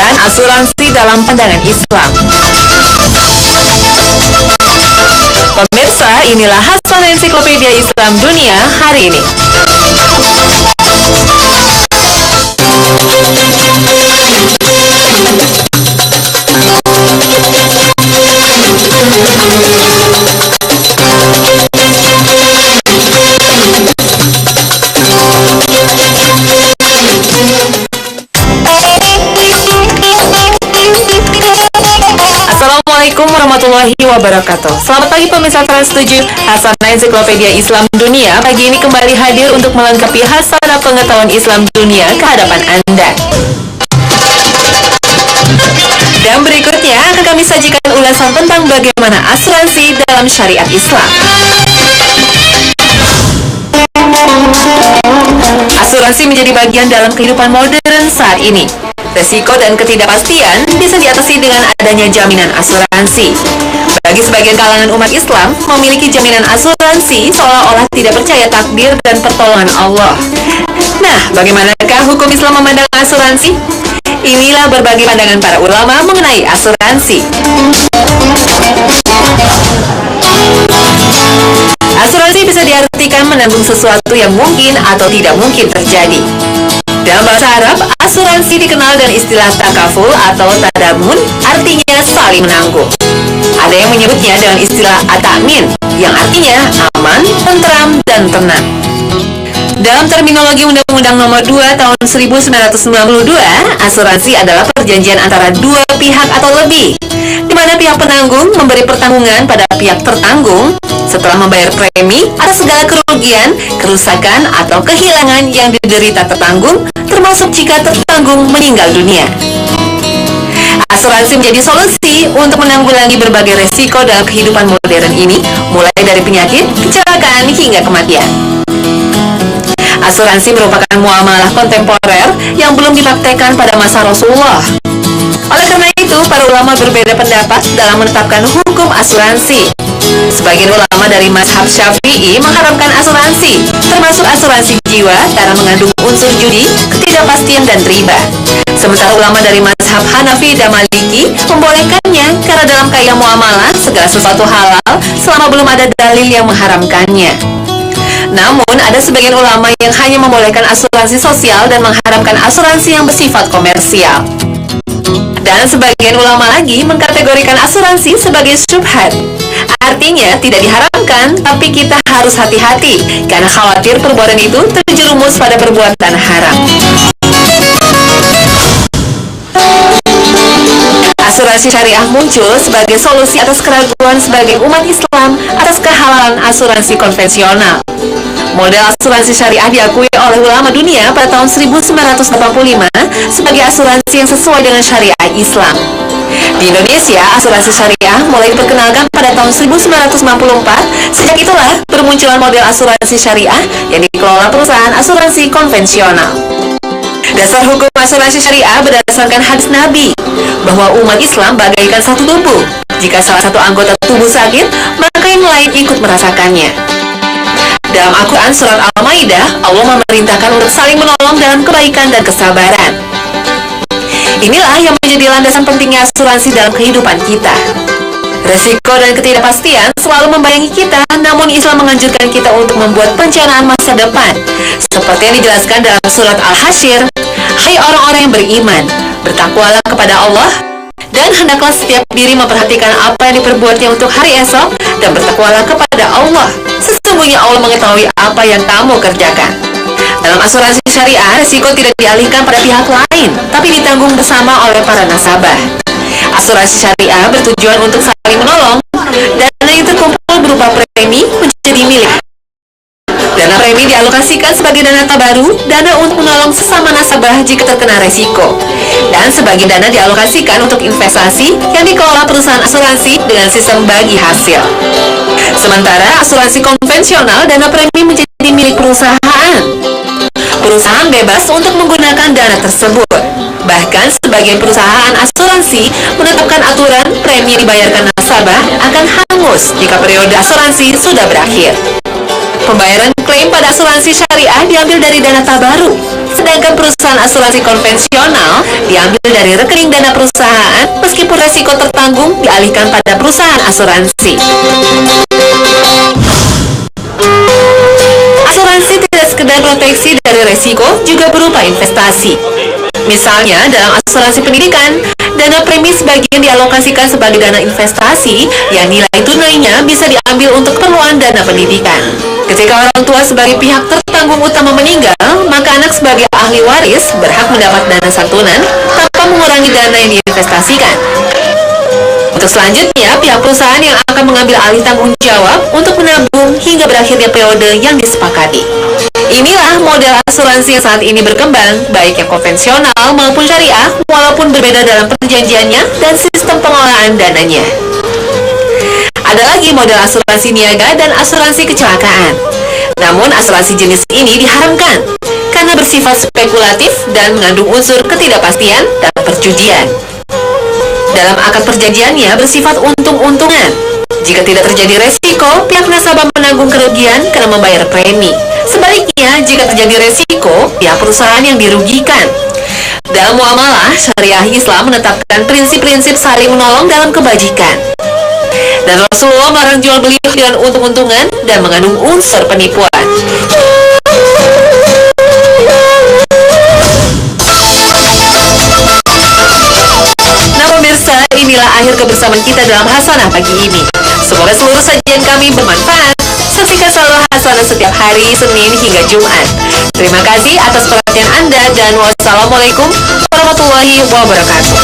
dan asuransi dalam pandangan Islam. Pemirsa, inilah hasil ensiklopedia Islam dunia hari ini. Assalamualaikum warahmatullahi wabarakatuh. Selamat pagi pemirsa Trans 7. Hasanah Ensiklopedia Islam Dunia pagi ini kembali hadir untuk melengkapi hasanah pengetahuan Islam dunia ke hadapan Anda. Dan berikutnya akan kami sajikan ulasan tentang bagaimana asuransi dalam syariat Islam. Asuransi menjadi bagian dalam kehidupan modern saat ini. Resiko dan ketidakpastian bisa diatasi dengan adanya jaminan asuransi. Bagi sebagian kalangan umat Islam, memiliki jaminan asuransi seolah-olah tidak percaya takdir dan pertolongan Allah. Nah, bagaimanakah hukum Islam memandang asuransi? Inilah berbagai pandangan para ulama mengenai asuransi. Asuransi bisa diartikan menanggung sesuatu yang mungkin atau tidak mungkin terjadi. Dalam bahasa Arab, asuransi dikenal dengan istilah takaful atau tadamun, artinya saling menanggung. Ada yang menyebutnya dengan istilah at-ta'min, yang artinya aman, tentram, dan tenang. Dalam terminologi Undang-Undang Nomor 2 Tahun 1992, asuransi adalah perjanjian antara dua pihak atau lebih, di mana pihak penanggung memberi pertanggungan pada pihak tertanggung setelah membayar premi atas segala kerugian, kerusakan, atau kehilangan yang diderita tertanggung, termasuk jika tertanggung meninggal dunia. Asuransi menjadi solusi untuk menanggulangi berbagai resiko dalam kehidupan modern ini, mulai dari penyakit, kecelakaan, hingga kematian. Asuransi merupakan muamalah kontemporer yang belum dipraktekkan pada masa Rasulullah. Oleh karena itu, para ulama berbeda pendapat dalam menetapkan hukum asuransi. Sebagian ulama dari mazhab Syafi'i mengharamkan asuransi, termasuk asuransi jiwa karena mengandung unsur judi, ketidakpastian, dan riba. Sementara ulama dari mazhab Hanafi dan Maliki membolehkannya karena dalam kaidah muamalah segala sesuatu halal selama belum ada dalil yang mengharamkannya. Namun, ada sebagian ulama yang hanya membolehkan asuransi sosial dan mengharamkan asuransi yang bersifat komersial. Dan sebagian ulama lagi mengkategorikan asuransi sebagai syubhat. Artinya, tidak diharamkan, tapi kita harus hati-hati karena khawatir perbuatan itu terjerumus pada perbuatan haram. Asuransi syariah muncul sebagai solusi atas keraguan sebagai umat Islam atas kehalalan asuransi konvensional. Model asuransi syariah diakui oleh ulama dunia pada tahun 1985 sebagai asuransi yang sesuai dengan syariah Islam. Di Indonesia, asuransi syariah mulai diperkenalkan pada tahun 1994. Sejak itulah bermunculan model asuransi syariah yang dikelola perusahaan asuransi konvensional. Dasar hukum asuransi syariah berdasarkan hadis Nabi bahwa umat Islam bagaikan satu tubuh. Jika salah satu anggota tubuh sakit, maka yang lain ikut merasakannya. Dalam Al-Quran Surat Al-Maidah, Allah memerintahkan untuk saling menolong dalam kebaikan dan kesabaran. Inilah yang menjadi landasan pentingnya asuransi dalam kehidupan kita. Resiko dan ketidakpastian selalu membayangi kita, namun Islam menganjurkan kita untuk membuat perencanaan masa depan. Seperti yang dijelaskan dalam Surat Al-Hasyr, "Hai orang-orang yang beriman, bertakwalah kepada Allah, dan hendaklah setiap diri memperhatikan apa yang diperbuatnya untuk hari esok, dan bertakwalah kepada Allah. Sesungguhnya Allah mengetahui apa yang kamu kerjakan." Dalam asuransi syariah, risiko tidak dialihkan pada pihak lain, tapi ditanggung bersama oleh para nasabah. Asuransi syariah bertujuan untuk saling menolong. Dana yang terkumpul berupa premi menjadi milik. Dana premi dialokasikan sebagai dana tabaru, dana untuk menolong sesama nasabah jika terkena resiko. Dan sebagian dana dialokasikan untuk investasi yang dikelola perusahaan asuransi dengan sistem bagi hasil. Sementara asuransi konvensional, dana premi menjadi milik perusahaan. Perusahaan bebas untuk menggunakan dana tersebut. Bahkan sebagian perusahaan asuransi menetapkan aturan premi yang dibayarkan nasabah akan hangus jika periode asuransi sudah berakhir. Pembayaran klaim pada asuransi syariah diambil dari dana tabaruk, sedangkan perusahaan asuransi konvensional diambil dari rekening dana perusahaan meskipun resiko tertanggung dialihkan pada perusahaan asuransi. Asuransi tidak sekedar proteksi dari resiko, juga berupa investasi. Misalnya, dalam asuransi pendidikan, dana premi sebagian dialokasikan sebagai dana investasi yang nilai tunainya bisa diambil untuk keperluan dana pendidikan. Ketika orang tua sebagai pihak tertanggung utama meninggal, maka anak sebagai ahli waris berhak mendapat dana santunan tanpa mengurangi dana yang diinvestasikan. Untuk selanjutnya, pihak perusahaan yang akan mengambil alih tanggung jawab untuk menabung hingga berakhirnya periode yang disepakati. Inilah model asuransi yang saat ini berkembang, baik yang konvensional maupun syariah, walaupun berbeda dalam perjanjiannya dan sistem pengelolaan dananya. Ada lagi model asuransi niaga dan asuransi kecelakaan. Namun asuransi jenis ini diharamkan karena bersifat spekulatif dan mengandung unsur ketidakpastian dan perjudian. Dalam akad perjanjiannya bersifat untung-untungan. Jika tidak terjadi resiko, pihak nasabah menanggung kerugian karena membayar premi. Sebaliknya, jika terjadi resiko, pihak perusahaan yang dirugikan. Dalam muamalah, syariah Islam menetapkan prinsip-prinsip saling menolong dalam kebajikan. Dan Rasulullah melarang jual beli dengan untung-untungan dan mengandung unsur penipuan. Nah pemirsa, inilah akhir kebersamaan kita dalam Hasanah pagi ini. Semoga seluruh sajian kami bermanfaat. Saksikan selalu Hasanah setiap hari Senin hingga Jumat. Terima kasih atas perhatian Anda dan wassalamualaikum warahmatullahi wabarakatuh.